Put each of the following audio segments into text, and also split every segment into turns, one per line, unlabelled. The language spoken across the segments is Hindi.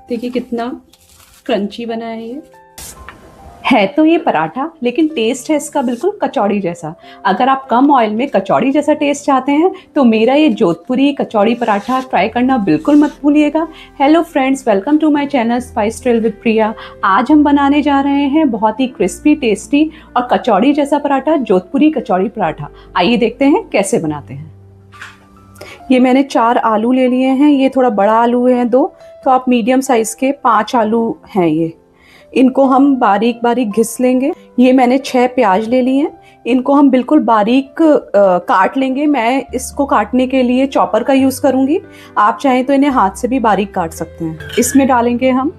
देखिए कितना क्रंची बना है तो ये पराठा, लेकिन टेस्ट है इसका बिल्कुल कचौड़ी जैसा। अगर आप कम ऑयल में कचौड़ी जैसा टेस्ट चाहते हैं तो मेरा ये जोधपुरी कचौड़ी पराठा ट्राई करना बिल्कुल मत भूलिएगा। Hello friends, welcome to my channel spice trail with Priya. आज हम बनाने जा रहे हैं बहुत ही क्रिस्पी, टेस्टी और कचौड़ी जैसा पराठा, जोधपुरी कचौड़ी पराठा। आइए देखते हैं कैसे बनाते हैं। ये मैंने 4 आलू ले लिए हैं। ये थोड़ा बड़ा आलू है 2, तो आप मीडियम साइज़ के 5 आलू हैं ये। इनको हम बारीक बारीक घिस लेंगे। ये मैंने 6 प्याज ले लिए हैं। इनको हम बिल्कुल बारीक काट लेंगे। मैं इसको काटने के लिए चॉपर का यूज़ करूँगी। आप चाहें तो इन्हें हाथ से भी बारीक काट सकते हैं। इसमें डालेंगे हम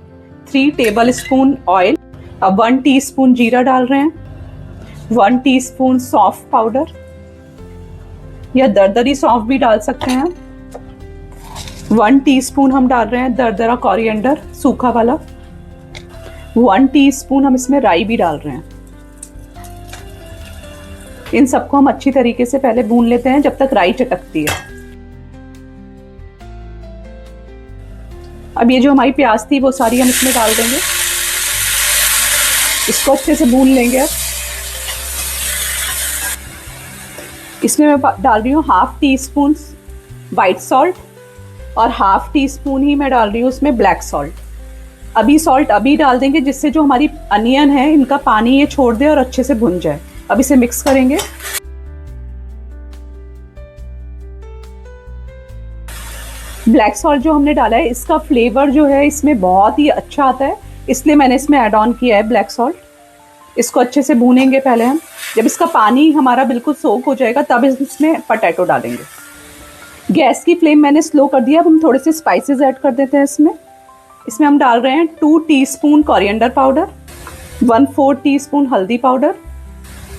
3 टेबल स्पून ऑयल। अब 1 टीस्पून जीरा डाल रहे हैं, 1 टीस्पून सौंफ पाउडर या दरदरी सौंफ भी डाल सकते हैं। 1 टीस्पून हम डाल रहे हैं दरदरा कोरिएंडर, सूखा वाला। 1 टीस्पून हम इसमें राई भी डाल रहे हैं। इन सबको हम अच्छी तरीके से पहले भून लेते हैं जब तक राई चटकती है। अब ये जो हमारी प्याज थी वो सारी हम इसमें डाल देंगे। इसको अच्छे से भून लेंगे। अब इसमें मैं डाल रही हूँ 1/2 टीस्पून वाइट सॉल्ट और 1/2 टीस्पून ही मैं डाल रही हूँ उसमें ब्लैक सॉल्ट। अभी सॉल्ट अभी डाल देंगे जिससे जो हमारी अनियन है इनका पानी ये छोड़ दे और अच्छे से भुन जाए। अब इसे मिक्स करेंगे। ब्लैक सॉल्ट जो हमने डाला है इसका फ्लेवर जो है इसमें बहुत ही अच्छा आता है, इसलिए मैंने इसमें ऐड ऑन किया है ब्लैक सॉल्ट। इसको अच्छे से भूनेंगे पहले हम। जब इसका पानी हमारा बिल्कुल सोक हो जाएगा तब इसमें पोटैटो डालेंगे। गैस की फ्लेम मैंने स्लो कर दिया। अब हम थोड़े से स्पाइसेस ऐड कर देते हैं इसमें हम डाल रहे हैं 2 टीस्पून कोरिएंडर पाउडर, 1/4 टीस्पून हल्दी पाउडर,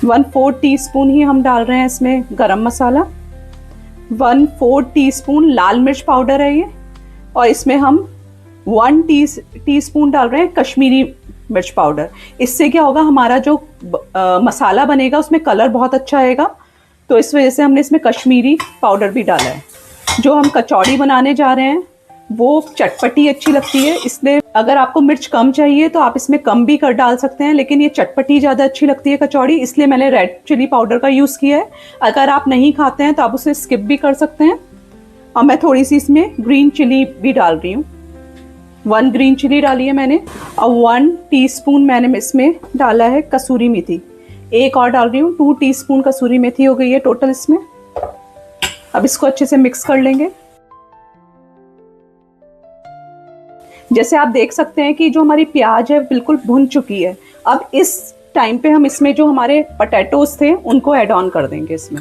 1/4 टीस्पून ही हम डाल रहे हैं इसमें गरम मसाला, 1/4 टीस्पून लाल मिर्च पाउडर है ये, और इसमें हम 1 टीस्पून डाल रहे हैं कश्मीरी मिर्च पाउडर। इससे क्या होगा, हमारा जो मसाला बनेगा उसमें कलर बहुत अच्छा आएगा, तो इस वजह से हमने इसमें कश्मीरी पाउडर भी डाला है। जो हम कचौड़ी बनाने जा रहे हैं वो चटपटी अच्छी लगती है, इसलिए अगर आपको मिर्च कम चाहिए तो आप इसमें कम भी कर डाल सकते हैं, लेकिन ये चटपटी ज़्यादा अच्छी लगती है कचौड़ी, इसलिए मैंने रेड चिली पाउडर का यूज़ किया है। अगर आप नहीं खाते हैं तो आप उसे स्किप भी कर सकते हैं। और मैं थोड़ी सी इसमें ग्रीन चिली भी डाल रही हूँ। 1 ग्रीन चिली डाली है मैंने, और 1 टीस्पून मैंने इसमें डाला है कसूरी मेथी। एक और डाल रही हूँ, 2 टीस्पून कसूरी मेथी हो गई है टोटल इसमें। अब इसको अच्छे से मिक्स कर लेंगे। जैसे आप देख सकते हैं कि जो हमारी प्याज है बिल्कुल भुन चुकी है। अब इस टाइम पे हम इसमें जो हमारे पोटैटोज थे उनको ऐड ऑन कर देंगे इसमें।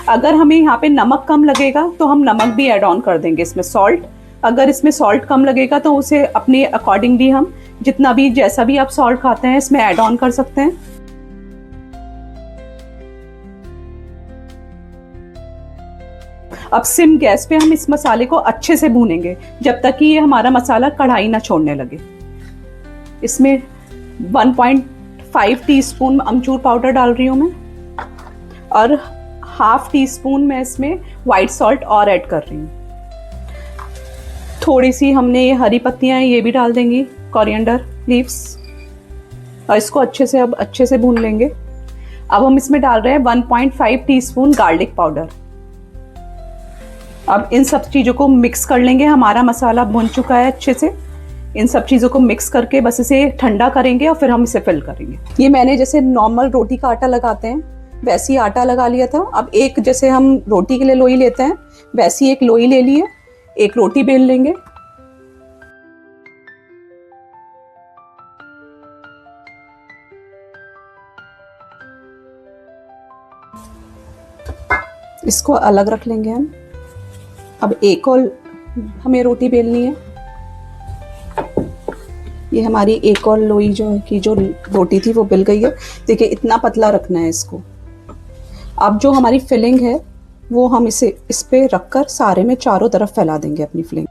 अगर हमें यहाँ पे नमक कम लगेगा तो हम नमक भी ऐड ऑन कर देंगे इसमें, सॉल्ट। अगर इसमें सॉल्ट कम लगेगा तो उसे अपने अकॉर्डिंगली हम जितना भी, जैसा भी आप सॉल्ट खाते हैं इसमें ऐड ऑन कर सकते हैं। अब सिम गैस पे हम इस मसाले को अच्छे से भूनेंगे जब तक कि ये हमारा मसाला कढ़ाई ना छोड़ने लगे। इसमें 1.5 टीस्पून अमचूर पाउडर डाल रही हूँ मैं, और 1/2 टीस्पून मैं इसमें वाइट सॉल्ट और ऐड कर रही हूँ। थोड़ी सी हमने ये हरी पत्तियाँ ये भी डाल देंगी, कोरिएंडर लीव्स, और इसको अच्छे से भून लेंगे। अब हम इसमें डाल रहे हैं 1.5 टीस्पून गार्लिक पाउडर। अब इन सब चीज़ों को मिक्स कर लेंगे। हमारा मसाला भुन चुका है अच्छे से। इन सब चीज़ों को मिक्स करके बस इसे ठंडा करेंगे और फिर हम इसे फिल करेंगे। ये मैंने जैसे नॉर्मल रोटी का आटा लगाते हैं वैसे ही आटा लगा लिया था। अब एक, जैसे हम रोटी के लिए लोई लेते हैं वैसी एक लोई ले ली है। एक रोटी बेल लेंगे। इसको अलग रख लेंगे हम। अब एक और हमें रोटी बेलनी है। ये हमारी एक और लोई जो रोटी थी वो बेल गई है। देखिए इतना पतला रखना है इसको। अब जो हमारी फिलिंग है वो हम इस पे रखकर सारे में चारों तरफ फैला देंगे अपनी फिलिंग।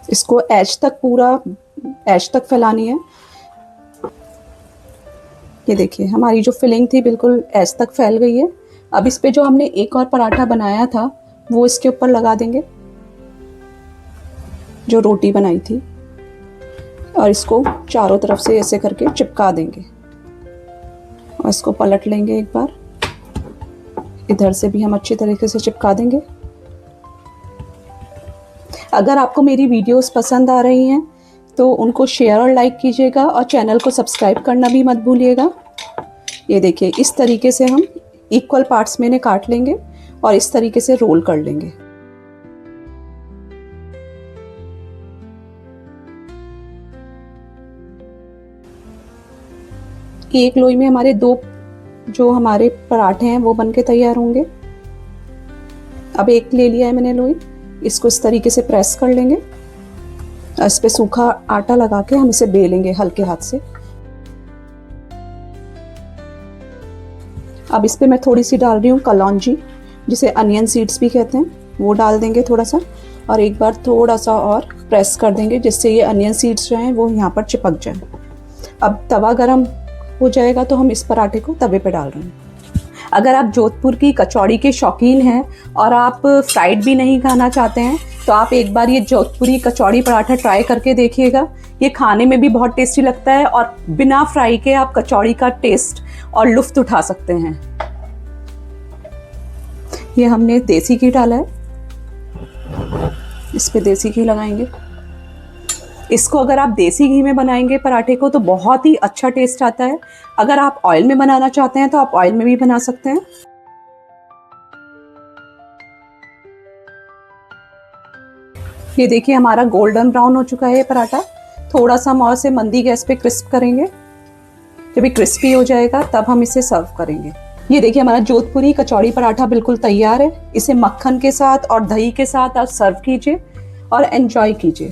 इसको एज तक फैलानी है। ये देखिए हमारी जो फिलिंग थी बिल्कुल एज तक फैल गई है। अब इस पे जो हमने एक और पराठा बनाया था वो इसके ऊपर लगा देंगे, जो रोटी बनाई थी, और इसको चारों तरफ से ऐसे करके चिपका देंगे और इसको पलट लेंगे एक बार। इधर से भी हम अच्छी तरीके से चिपका देंगे। अगर आपको मेरी वीडियोस पसंद आ रही हैं तो उनको शेयर और लाइक कीजिएगा और चैनल को सब्सक्राइब करना भी मत भूलिएगा। ये देखिए इस तरीके से हम इक्वल पार्ट्स में इन्हें काट लेंगे और इस तरीके से रोल कर लेंगे। एक लोई में हमारे दो जो हमारे पराठे हैं वो बनके तैयार होंगे। अब एक ले लिया है मैंने लोई, इसको इस तरीके से प्रेस कर लेंगे। इस पे सूखा आटा लगा के हम इसे बेलेंगे हल्के हाथ से। अब इस पे मैं थोड़ी सी डाल रही हूँ कलौंजी, जिसे अनियन सीड्स भी कहते हैं, वो डाल देंगे थोड़ा सा, और एक बार थोड़ा सा और प्रेस कर देंगे जिससे ये अनियन सीड्स जो हैं वो यहाँ पर चिपक जाए। अब तवा गरम हो जाएगा तो हम इस पराठे को तवे पे डाल रहे हैं। अगर आप जोधपुर की कचौड़ी के शौकीन हैं और आप फ्राइड भी नहीं खाना चाहते हैं तो आप एक बार ये जोधपुरी कचौड़ी पराठा ट्राई करके देखिएगा। ये खाने में भी बहुत टेस्टी लगता है और बिना फ्राई के आप कचौड़ी का टेस्ट और लुत्फ उठा सकते हैं। ये हमने देसी घी डाला है, इस पे देसी घी लगाएंगे। इसको अगर आप देसी घी में बनाएंगे पराठे को तो बहुत ही अच्छा टेस्ट आता है। अगर आप ऑयल में बनाना चाहते हैं तो आप ऑयल में भी बना सकते हैं। ये देखिए हमारा गोल्डन ब्राउन हो चुका है ये पराठा। थोड़ा सा हम और से मंदी गैस पे क्रिस्प करेंगे। जब ये क्रिस्पी हो जाएगा तब हम इसे सर्व करेंगे। ये देखिए हमारा जोधपुरी कचौड़ी पराठा बिल्कुल तैयार है। इसे मक्खन के साथ और दही के साथ आप सर्व कीजिए और एंजॉय कीजिए।